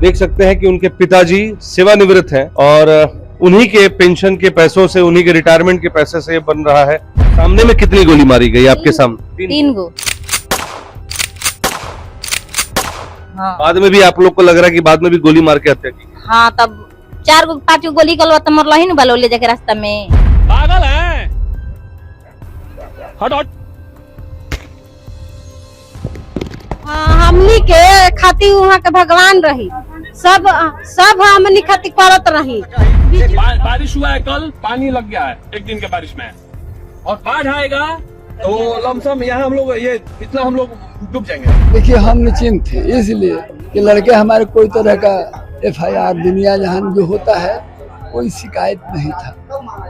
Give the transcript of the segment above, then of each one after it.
देख सकते हैं कि उनके पिताजी सेवानिवृत्त हैं और उन्हीं के पेंशन के पैसों से, उन्हीं के रिटायरमेंट के पैसे से बन रहा है। सामने में कितनी गोली मारी गई आपके सामने? 3 गो। हाँ। बाद में भी आप लोग को लग रहा है कि बाद में भी गोली मार के हत्या की? हाँ, तब 4 गो 5 गो गोली कलवा तो मरल ही न बालो ले जाके रास्ता में। पागल है। हट हट। हमनी के खाती वहाँ के भगवान रही, सब हमनी खाती करत रही। बारिश हुआ है कल, पानी लग गया है 1 दिन के बारिश में, और बाढ़ आएगा तो लमसम यहाँ हम लोग ये इतना हम लोग डूब जाएंगे। देखिए हम निश्चिंत थे इसलिए कि लड़के हमारे कोई तरह का FIR दुनिया जहां जो होता है कोई शिकायत नहीं था।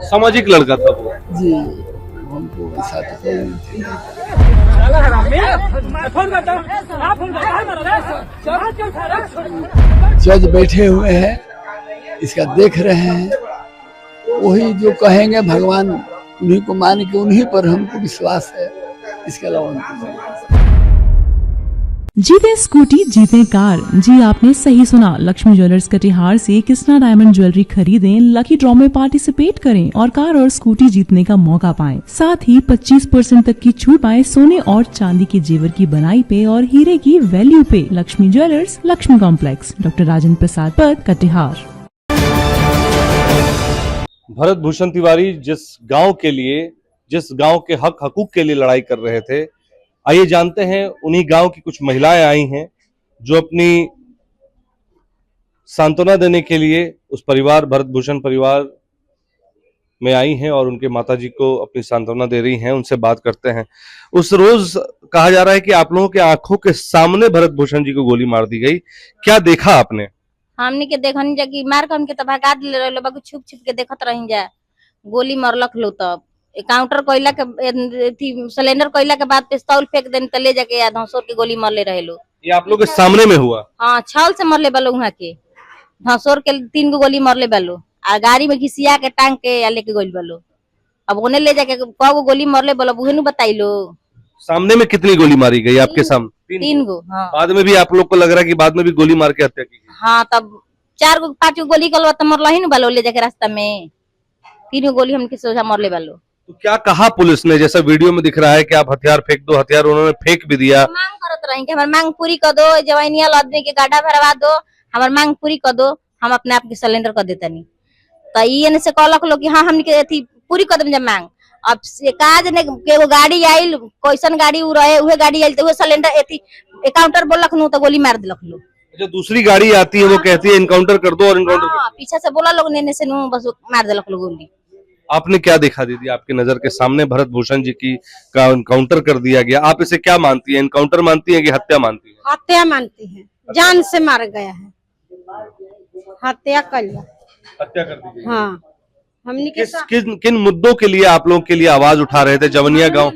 सामाजिक लड़का था वो जी, हमको ऐसा तो कोई नहीं थे। जज बैठे हुए हैं, इसका देख रहे हैं, वही जो कहेंगे भगवान उन्हीं को मान के उन्हीं पर हमको विश्वास है, इसके अलावा उनको जीते स्कूटी जीते कार। जी आपने सही सुना, लक्ष्मी ज्वेलर्स कटिहार से कृष्णा डायमंड ज्वेलरी खरीदें, लकी ड्रॉ में पार्टिसिपेट करें और कार और स्कूटी जीतने का मौका पाएं। साथ ही 25% तक की छूट पाएं सोने और चांदी के जेवर की बनाई पे और हीरे की वैल्यू पे। Lakshmi jewellers, Lakshmi complex, doctor Rajendra Prasad Path, Katihar. Bharat Bhushan Tiwari जिस गांव के लिए, जिस गांव के हक हकूक के लिए लड़ाई कर रहे थे, आइए जानते हैं उन्हीं गांव की कुछ महिलाएं आई हैं जो अपनी सांत्वना देने के लिए उस परिवार, भरत भूषण परिवार में आई हैं और उनके माताजी को अपनी सांत्वना दे रही हैं। उनसे बात करते हैं। उस रोज कहा जा रहा है कि आप लोगों के आंखों के सामने भरत भूषण जी को गोली मार दी गई, क्या देखा आपने? हमनी के देखनी जा कि मार के उनके तो भगा दिले रहलो, बाकी छुप छुप के देखत रही जा। गोली मरलक लो, तब काउंटर कोयला के थी, सिलेंडर कोयला के बाद पिस्तौल फेंक देन त ले जाके याद धंसोर के गोली मरले रहे लो। ये आप लोग के सामने में हुआ? हाँ, छल से मरले बालो, वहाँ के धंसोर के 3 गो गोली मरले बालो, आ गाड़ी में घिसिया के टांग के या लेके गोली बालो। अब उन्हें ले जाके कौ गोली मरले बालो उहे नु बताई लो। सामने में कितनी गोली मारी गई आपके सामने? 3 गो। हाँ। बाद में भी आप लोग को लग रहा है कि बाद में भी गोली मार के हत्या की? हाँ, तब 4 गो 5 गो गोली कलवा तो मरल ही न बालो ले जाके रास्ता में। 3 गो गोली हमके सोचा मरले बालो। तो क्या कहा पुलिस ने? जैसा वीडियो में दिख रहा है कि आप हथियार फेंक दो, हथियार उन्होंने फेंक भी दिया। मांग करत रही कि हमार मांग पूरी कर दो, जवानियल आदमी के गाढ़ा भरवा दो, हमार मांग पूरी कर दो, हम अपने आप के सिलेंडर कर देतनी। तो ये से कहलक लोग कि हाँ हमनी के अथी पूरी कर देम मांग। अब से काज ने के वो गाड़ी आइल, कैसन गाड़ी उ रहे, उहे गाड़ी आइल तो वो सिलेंडर अथी काउंटर बोलक नु तो गोली मार दिलक लोग। जो दूसरी गाड़ी आती है वो कहती है इनकाउंटर कर दो, और इनकाउंटर पीछे से बोला लोग नेने से नु बस मार दिलक लोग गोली। आपने क्या देखा दीदी? आपकी नजर के सामने भरत भूषण जी की का इनकाउंटर कर दिया गया, आप इसे क्या मानती हैं? इनकाउंटर मानती हैं कि हत्या मानती हैं? हत्या मानती है, जान से मार गया है, हत्या कर लिया। हत्या कर दी गई। हाँ, हमनी के किन मुद्दों के लिए आप लोगों के लिए आवाज उठा रहे थे? जवनिया गांव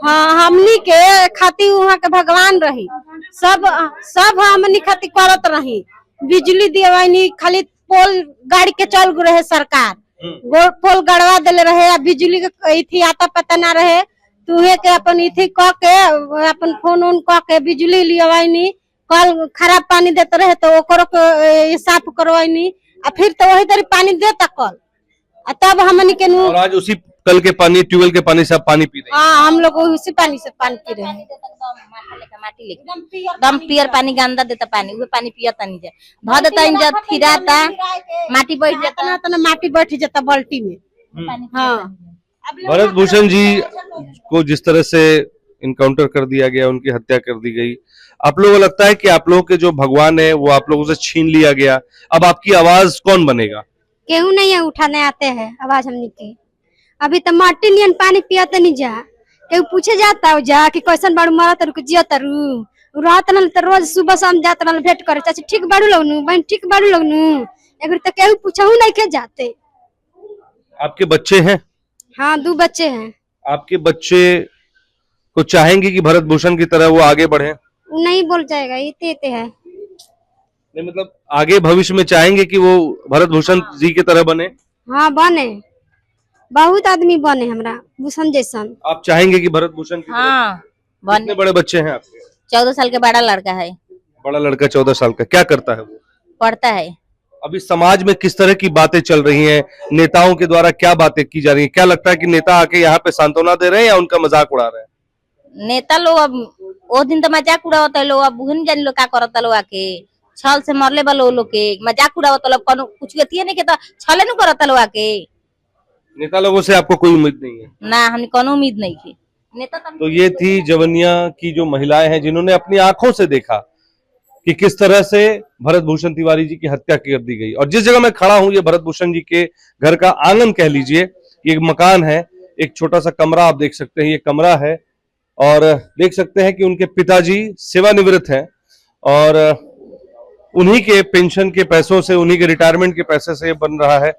हाँ, हमनी के खाती वहाँ के भगवान रही, सब हमनी खाती करत रही। बिजली दिवानी खाली पोल गाड़ी के चल रहे, सरकार पोल गड़वा दिले रहे, बिजली के आता पता ना रहे, तुहे के अपन इथी क के अपन फोन उन क के बिजली लियावानी, कल खराब पानी देते रहे तो ओकरो के साफ करवानी, आ फिर तो वही तरी पानी देता कल, तब हमनी के और आज उसी कल के पानी, ट्यूबवेल के पानी से आप पानी पी रहे हैं? हाँ, हम लोग उसी पानी से पानी पी रहे हैं। दम पियर पानी, गंदा देता पानी, वो पानी पियता नहीं जाए, धो देता जब फिराता माटी बैठ जाता, तो माटी बैठ जाता बाल्टी में। हाँ, भरत भूषण जी को जिस तरह से इनकाउंटर कर दिया गया, उनकी हत्या कर दी गई, आप लोगों को लगता है कि आप लोगों के जो भगवान है वो आप लोगों से छीन लिया गया? अब आपकी आवाज कौन बनेगा? केहू नहीं है उठाने आते हैं आवाज हमनी की। अभी तो माटी नियन पानी पियाते नहीं जा, केहू पूछे जाता जा कि कैसन बाड़ू मरत रुक जिया तरु रात न तो रोज सुबह शाम जात न भेंट करे, चाची ठीक बाड़ू लगनू, बहन ठीक बाड़ू लगनू, एक तो केहू पूछहू नहीं के जाते। आपके बच्चे हैं? हाँ, 2 बच्चे हैं। आपके बच्चे को चाहेंगे कि भरत भूषण की तरह वो आगे बढ़े? नहीं बोल जाएगा, इते है नहीं, मतलब आगे भविष्य में चाहेंगे कि वो भरत भूषण जी की तरह बने? हाँ, बने, बहुत आदमी बने हमरा भूषण जैसन। आप चाहेंगे कि भरत भूषण की? हाँ, कितने बड़े बच्चे हैं आपके? 14 साल के बड़ा लड़का है। बड़ा लड़का 14 साल का, क्या करता है वो? पढ़ता है। अभी समाज में किस तरह की बातें चल रही हैं, नेताओं के द्वारा क्या बातें की जा रही हैं? क्या लगता है कि नेता आके यहाँ पे सांत्वना दे रहे हैं या उनका मजाक उड़ा रहे हैं? नेता लोग अब वो दिन तो मजाक उड़ावत है लोग, अब उहन जान लोग का करत लोग आके छल से मरले वाला लोग के मजाक उड़ावत लोग, कोनो कुछ गतिए नहीं के तो छले नु करत लोग आके। नेता लोगों से आपको कोई उम्मीद नहीं है? ना हमने कोनो उम्मीद नहीं की। नेता तो ये थी जवनिया की जो महिलाएं हैं जिन्होंने अपनी आंखों से देखा कि किस तरह से भरत भूषण तिवारी जी की हत्या कर दी गई। और जिस जगह मैं खड़ा हूं ये भरत भूषण जी के घर का आंगन कह लीजिए, ये एक मकान है, एक छोटा सा कमरा आप देख सकते हैं, ये कमरा है। और देख सकते हैं कि उनके पिताजी सेवानिवृत्त हैं और उन्हीं के पेंशन के पैसों से, उन्हीं के रिटायरमेंट के पैसे से बन रहा है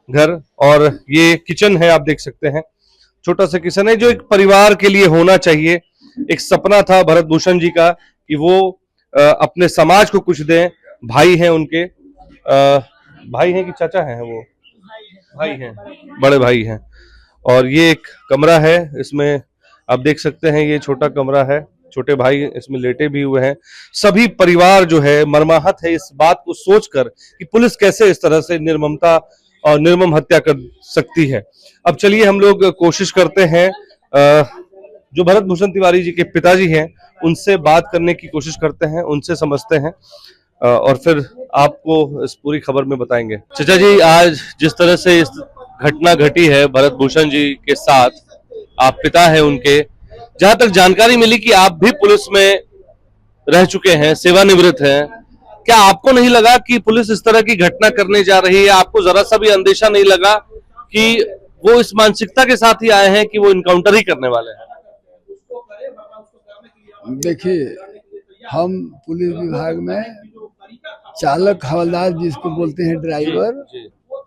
घर। और ये किचन है, आप देख सकते हैं, छोटा सा किचन है जो एक परिवार के लिए होना चाहिए। एक सपना था भरत भूषण जी का कि वो अपने समाज को कुछ दें। भाई हैं उनके, भाई हैं कि चाचा हैं वो? भाई हैं, बड़े भाई हैं। और ये एक कमरा है, इसमें आप देख सकते हैं ये छोटा कमरा है, छोटे भाई इसमें लेटे भी हुए हैं। सभी परिवार जो है मर्माहत है इस बात को सोचकर कि पुलिस कैसे इस तरह से निर्ममता और निर्मम हत्या कर सकती है। अब चलिए हम लोग कोशिश करते हैं जो भरत भूषण तिवारी जी के पिताजी हैं उनसे बात करने की कोशिश करते हैं, उनसे समझते हैं और फिर आपको इस पूरी खबर में बताएंगे। चाचा जी, आज जिस तरह से इस घटना घटी है भरत भूषण जी के साथ, आप पिता हैं उनके, जहां तक जानकारी मिली कि आप भी पुलिस में रह चुके हैं, सेवानिवृत्त हैं, क्या आपको नहीं लगा कि पुलिस इस तरह की घटना करने जा रही है? आपको जरा सा भी अंदेशा नहीं लगा कि वो इस मानसिकता के साथ ही आए हैं कि वो इनकाउंटर ही करने वाले हैं? देखिए, हम पुलिस विभाग में चालक हवलदार जिसको बोलते हैं ड्राइवर,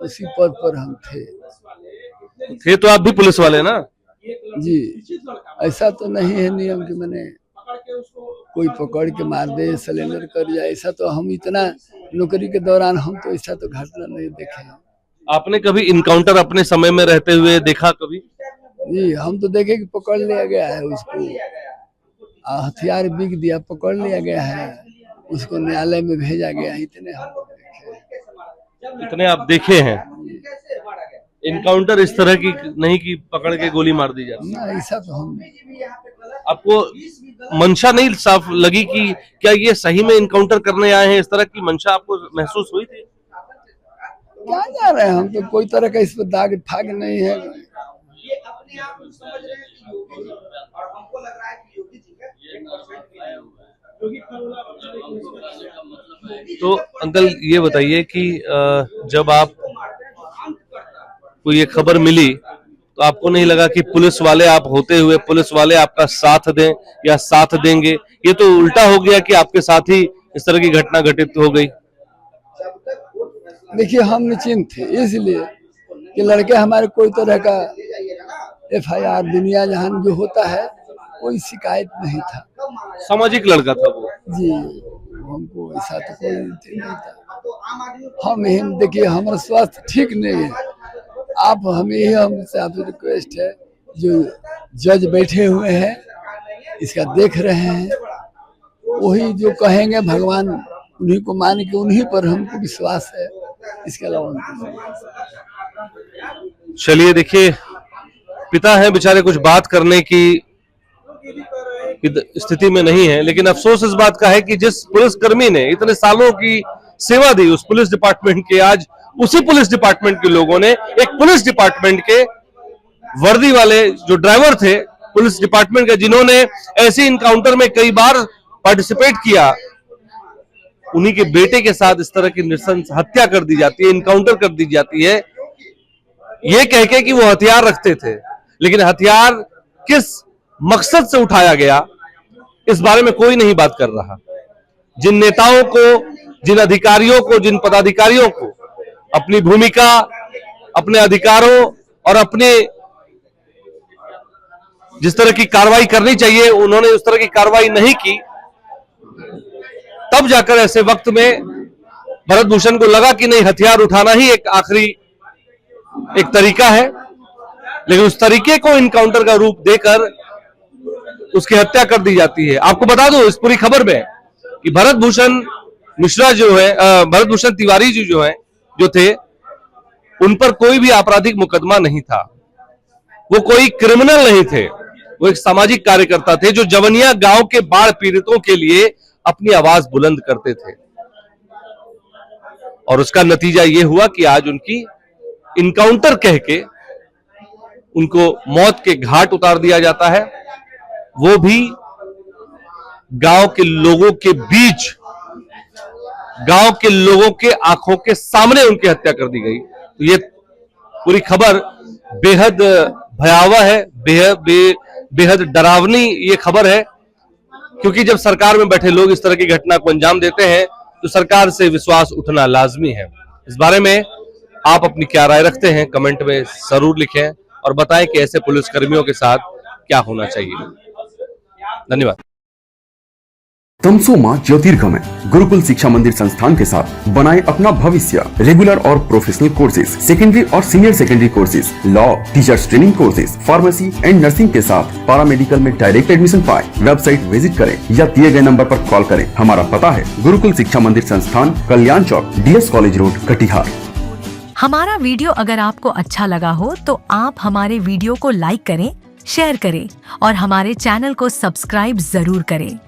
उसी पद पर हम थे। तो आप भी पुलिस वाले ना? जी, ऐसा तो नहीं है नियम कि मैंने कोई पकड़ के मार दे, सिलेंडर कर जाए, ऐसा तो हम इतना नौकरी के दौरान हम तो ऐसा तो घटना नहीं देखे हैं। आपने कभी इनकाउंटर अपने समय में रहते हुए देखा कभी? जी, हम तो देखे कि पकड़ लिया गया है उसको, हथियार बिक दिया, पकड़ लिया गया है, उसको न्यायालय में भेजा गया है, इतने हम देखे। इतने आप देखे हैं? इनकाउंटर इस तरह की नहीं कि पकड़ के गोली मार दी जाती? ना, ऐसा तो हम आपको मंशा नहीं साफ लगी कि क्या ये सही में इनकाउंटर करने आए हैं? इस तरह की मंशा आपको महसूस हुई थी? क्या जा रहे हैं, हम तो कोई तरह का इस पर दाग फाग नहीं है। तो अंकल ये बताइए कि जब आप को ये खबर मिली तो आपको नहीं लगा कि पुलिस वाले आप होते हुए पुलिस वाले आपका साथ दें या साथ देंगे? ये तो उल्टा हो गया कि आपके साथ ही इस तरह की घटना घटित हो गई। देखिए, हम निश्चिंत थे इसलिए कि लड़के हमारे कोई तरह का FIR दुनिया जहान जो होता है कोई शिकायत नहीं था। सामाजिक लड़का था वो। जी, हमको ऐसा तो कोई नहीं था। हम देखिए, हमारा स्वास्थ्य ठीक नहीं है। आप हमें हमसे आपसे रिक्वेस्ट है, जो जज बैठे हुए हैं इसका देख रहे हैं, वही जो कहेंगे भगवान उन्हीं को मान के, उन्हीं पर हमको विश्वास है, इसके अलावा। चलिए देखिए, पिता है बेचारे, कुछ बात करने की स्थिति में नहीं है, लेकिन अफसोस इस बात का है कि जिस पुलिसकर्मी ने इतने सालों की सेवा दी उस पुलिस डिपार्टमेंट के, आज उसी पुलिस डिपार्टमेंट के लोगों ने एक पुलिस डिपार्टमेंट के वर्दी वाले जो ड्राइवर थे पुलिस डिपार्टमेंट के, जिन्होंने ऐसे इनकाउंटर में कई बार पार्टिसिपेट किया, उन्हीं के बेटे के साथ इस तरह की नृशंस हत्या कर दी जाती है, इनकाउंटर कर दी जाती है, ये कह के कि वो हथियार रखते थे। लेकिन हथियार किस मकसद से उठाया गया इस बारे में कोई नहीं बात कर रहा। जिन नेताओं को, जिन अधिकारियों को, जिन पदाधिकारियों को अपनी भूमिका, अपने अधिकारों और अपने जिस तरह की कार्रवाई करनी चाहिए उन्होंने उस तरह की कार्रवाई नहीं की, तब जाकर ऐसे वक्त में भरत भूषण को लगा कि नहीं, हथियार उठाना ही एक आखिरी एक तरीका है। लेकिन उस तरीके को इनकाउंटर का रूप देकर उसकी हत्या कर दी जाती है। आपको बता दूं, इस पूरी खबर में कि भरत भूषण मिश्रा जो है, भरत भूषण तिवारी जी जो थे, उन पर कोई भी आपराधिक मुकदमा नहीं था, वो कोई क्रिमिनल नहीं थे, वो एक सामाजिक कार्यकर्ता थे जो जवनिया गांव के बाढ़ पीड़ितों के लिए अपनी आवाज बुलंद करते थे। और उसका नतीजा ये हुआ कि आज उनकी इनकाउंटर कह के उनको मौत के घाट उतार दिया जाता है, वो भी गांव के लोगों के बीच, गांव के लोगों के आंखों के सामने उनकी हत्या कर दी गई। तो ये पूरी खबर बेहद भयावह है, बेहद डरावनी ये खबर है, क्योंकि जब सरकार में बैठे लोग इस तरह की घटना को अंजाम देते हैं तो सरकार से विश्वास उठना लाजमी है। इस बारे में आप अपनी क्या राय रखते हैं, कमेंट में जरूर लिखें और बताएं कि ऐसे पुलिसकर्मियों के साथ क्या होना चाहिए। धन्यवाद। तमसोमा ज्योतिर्गमय गुरुकुल शिक्षा मंदिर संस्थान के साथ बनाए अपना भविष्य। रेगुलर और प्रोफेशनल कोर्सेज, सेकेंडरी और senior secondary courses, law, teachers training courses, pharmacy and nursing के साथ पैरामेडिकल में डायरेक्ट एडमिशन पाए। वेबसाइट विजिट करें या दिए गए नंबर पर कॉल करें। हमारा पता है गुरुकुल शिक्षा मंदिर संस्थान, कल्याण चौक, DS कॉलेज रोड, कटिहार। हमारा वीडियो अगर आपको अच्छा लगा हो तो आप हमारे वीडियो को लाइक करें, शेयर करें और हमारे चैनल को सब्सक्राइब जरूर करें।